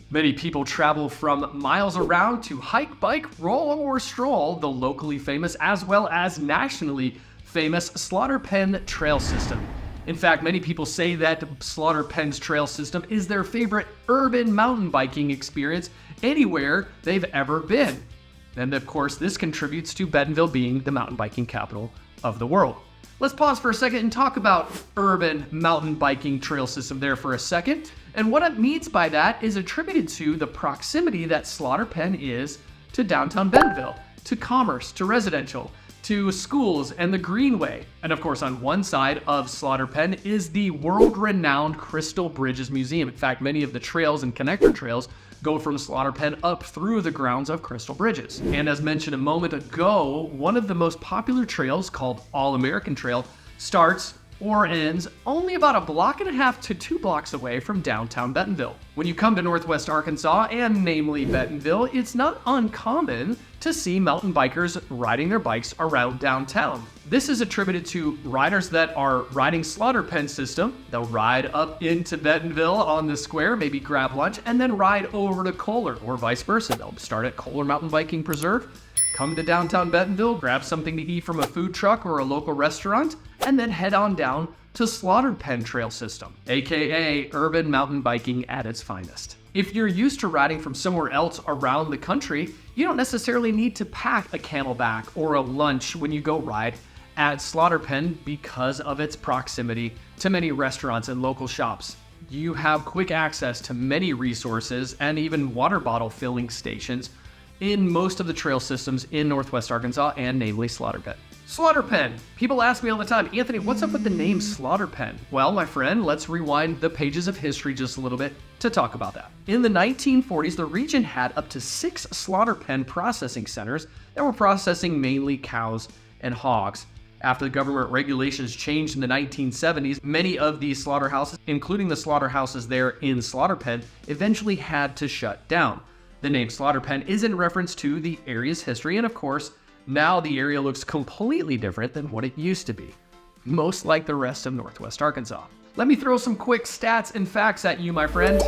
Many people travel from miles around to hike, bike, roll, or stroll the locally famous as well as nationally famous Slaughter Pen Trail System. In fact, many people say that Slaughter Pen's trail system is their favorite urban mountain biking experience anywhere they've ever been. And of course, this contributes to Bentonville being the mountain biking capital of the world. Let's pause for a second and talk about urban mountain biking trail system there for a second. And what it means by that is attributed to the proximity that Slaughter Pen is to downtown Bentonville, to commerce, to residential, to schools and the Greenway. And of course, on one side of Slaughter Pen is the world-renowned Crystal Bridges Museum. In fact, many of the trails and connector trails go from Slaughter Pen up through the grounds of Crystal Bridges. And as mentioned a moment ago, one of the most popular trails, called All-American Trail, starts or ends only about 1.5 blocks to 2 blocks away from downtown Bentonville. When you come to Northwest Arkansas, and namely Bentonville, it's not uncommon to see mountain bikers riding their bikes around downtown. This is attributed to riders that are riding Slaughter Pen system. They'll ride up into Bentonville on the square, maybe grab lunch, and then ride over to Kohler, or vice versa. They'll start at Kohler Mountain Biking Preserve, come to downtown Bentonville, grab something to eat from a food truck or a local restaurant, and then head on down to Slaughter Pen Trail System, aka urban mountain biking at its finest. If you're used to riding from somewhere else around the country, you don't necessarily need to pack a Camelback or a lunch when you go ride at Slaughter Pen because of its proximity to many restaurants and local shops. You have quick access to many resources and even water bottle filling stations in most of the trail systems in Northwest Arkansas, and namely Slaughter Pen. Slaughter Pen. People ask me all the time, Anthony, what's up with the name Slaughter Pen? Well, my friend, let's rewind the pages of history just a little bit to talk about that. In the 1940s, the region had up to 6 slaughter pen processing centers that were processing mainly cows and hogs. After the government regulations changed in the 1970s, many of these slaughterhouses, including the slaughterhouses there in Slaughter Pen, eventually had to shut down. The name Slaughter Pen is in reference to the area's history, and of course, now the area looks completely different than what it used to be, most like the rest of Northwest Arkansas. Let me throw some quick stats and facts at you, my friend.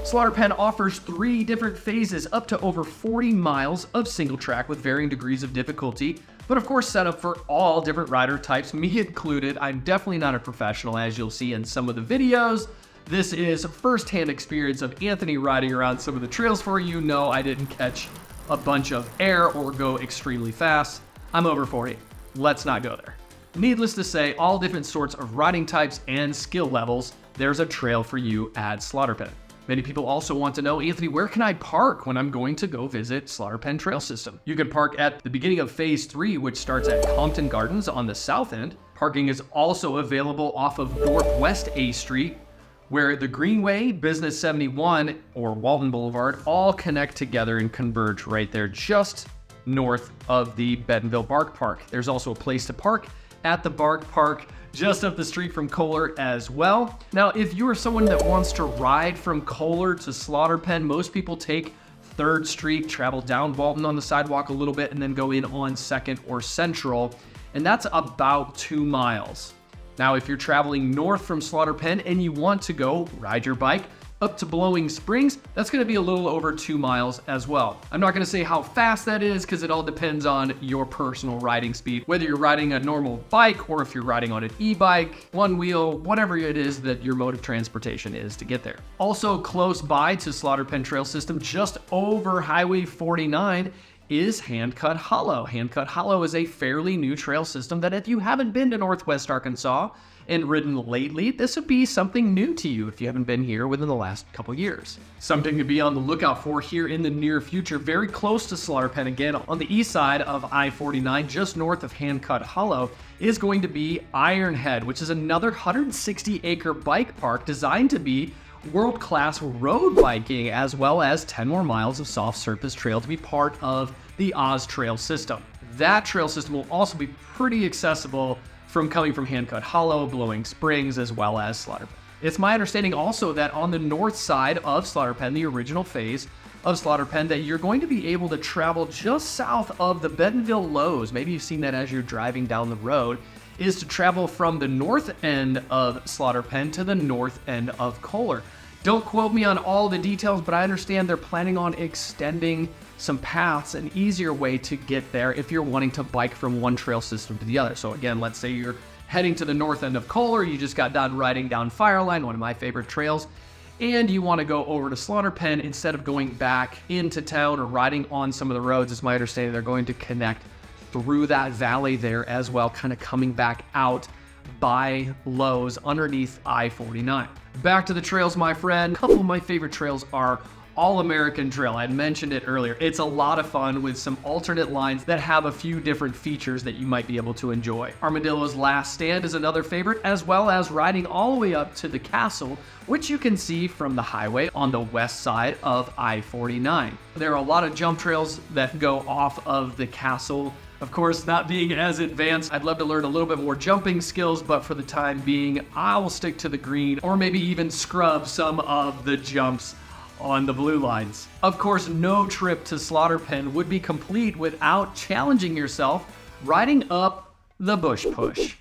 Slaughter Pen offers 3 different phases, up to over 40 miles of single track with varying degrees of difficulty, but of course set up for all different rider types, me included. I'm definitely not a professional, as you'll see in some of the videos. This is a first-hand experience of Anthony riding around some of the trails for you. No, I didn't catch a bunch of air or go extremely fast. I'm over 40. Let's not go there. Needless to say, all different sorts of riding types and skill levels, there's a trail for you at Slaughter Pen. Many people also want to know, Anthony, where can I park when I'm going to go visit Slaughter Pen Trail System? You can park at the beginning of Phase 3, which starts at Compton Gardens on the south end. Parking is also available off of Northwest A Street, where the Greenway, Business 71, or Walton Boulevard all connect together and converge right there just north of the Bentonville Bark Park. There's also a place to park at the Bark Park just up the street from Kohler as well. Now, if you are someone that wants to ride from Kohler to Slaughter Pen, most people take 3rd Street, travel down Walton on the sidewalk a little bit, and then go in on 2nd or Central, and that's about 2 miles. Now, if you're traveling north from Slaughter Pen and you want to go ride your bike up to Blowing Springs, that's going to be a little over 2 miles as well. I'm not going to say how fast that is because it all depends on your personal riding speed, whether you're riding a normal bike or if you're riding on an e-bike, one wheel, whatever it is that your mode of transportation is to get there. Also close by to Slaughter Pen Trail System, just over Highway 49, is Handcut Hollow. Handcut Hollow is a fairly new trail system that if you haven't been to Northwest Arkansas and ridden lately, this would be something new to you if you haven't been here within the last couple years. Something to be on the lookout for here in the near future, very close to Slaughter Pen again, on the east side of I-49, just north of Handcut Hollow, is going to be Ironhead, which is another 160-acre bike park designed to be world-class road biking, as well as 10 more miles of soft surface trail to be part of the Oz Trail system. That trail system will also be pretty accessible coming from Handcut Hollow, Blowing Springs, as well as Slaughter Pen. It's my understanding also that on the north side of Slaughter Pen, the original phase of Slaughter Pen, that you're going to be able to travel just south of the Bentonville Lows. Maybe you've seen that as you're driving down the road, is to travel from the north end of Slaughter Pen to the north end of Kohler. Don't quote me on all the details, but I understand they're planning on extending some paths, an easier way to get there if you're wanting to bike from one trail system to the other. So again, let's say you're heading to the north end of Kohler, you just got done riding down Fireline, one of my favorite trails, and you want to go over to Slaughter Pen instead of going back into town or riding on some of the roads. It's my understanding they're going to connect through that valley there as well, kind of coming back out by Lowe's underneath I-49. Back to the trails, my friend. A couple of my favorite trails are All-American Trail. I had mentioned it earlier. It's a lot of fun with some alternate lines that have a few different features that you might be able to enjoy. Armadillo's Last Stand is another favorite, as well as riding all the way up to the castle, which you can see from the highway on the west side of I-49. There are a lot of jump trails that go off of the castle. Of course, not being as advanced, I'd love to learn a little bit more jumping skills, but for the time being, I will stick to the green or maybe even scrub some of the jumps on the blue lines. Of course, no trip to Slaughter Pen would be complete without challenging yourself riding up the Bush Push.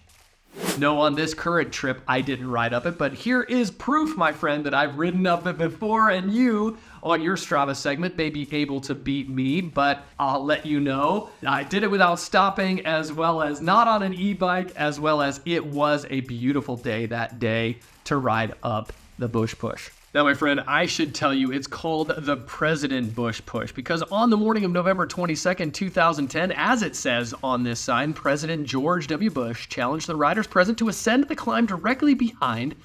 No, on this current trip, I didn't ride up it, but here is proof, my friend, that I've ridden up it before, and you, on your Strava segment, may be able to beat me, but I'll let you know. I did it without stopping, as well as not on an e-bike, as well as it was a beautiful day that day to ride up the Bush Push. Now, my friend, I should tell you it's called the President Bush Push because on the morning of November 22nd, 2010, as it says on this sign, President George W. Bush challenged the riders present to ascend the climb directly behind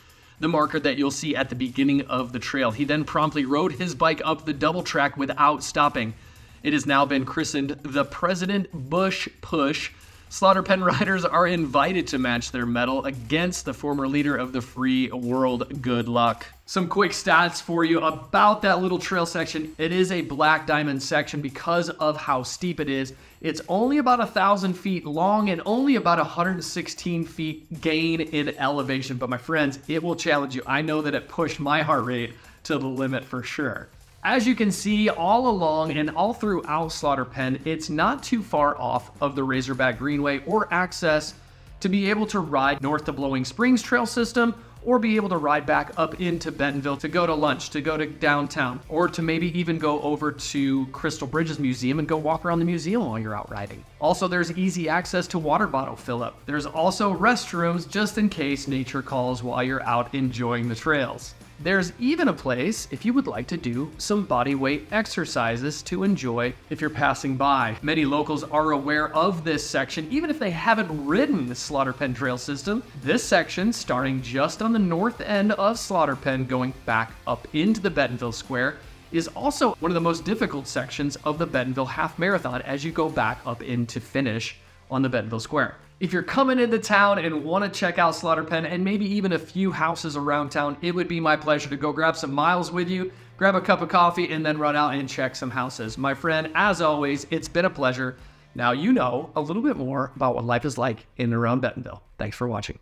the marker that you'll see at the beginning of the trail. He then promptly rode his bike up the double track without stopping. It has now been christened the President Bush Push. Slaughter Pen riders are invited to match their mettle against the former leader of the free world. Good luck. Some quick stats for you about that little trail section. It is a black diamond section because of how steep it is. It's only about 1,000 feet long and only about 116 feet gain in elevation. But my friends, it will challenge you. I know that it pushed my heart rate to the limit for sure. As you can see all along and all throughout Slaughter Pen, it's not too far off of the Razorback Greenway or access to be able to ride north to Blowing Springs Trail System or be able to ride back up into Bentonville to go to lunch, to go to downtown, or to maybe even go over to Crystal Bridges Museum and go walk around the museum while you're out riding. Also, there's easy access to water bottle fill up. There's also restrooms just in case nature calls while you're out enjoying the trails. There's even a place if you would like to do some body weight exercises to enjoy if you're passing by. Many locals are aware of this section, even if they haven't ridden the Slaughter Pen Trail System. This section, starting just on the north end of Slaughter Pen, going back up into the Bentonville Square, is also one of the most difficult sections of the Bentonville Half Marathon as you go back up into finish on the Bentonville Square. If you're coming into town and want to check out Slaughter Pen and maybe even a few houses around town, it would be my pleasure to go grab some miles with you, grab a cup of coffee, and then run out and check some houses. My friend, as always, it's been a pleasure. Now you know a little bit more about what life is like in and around Bentonville. Thanks for watching.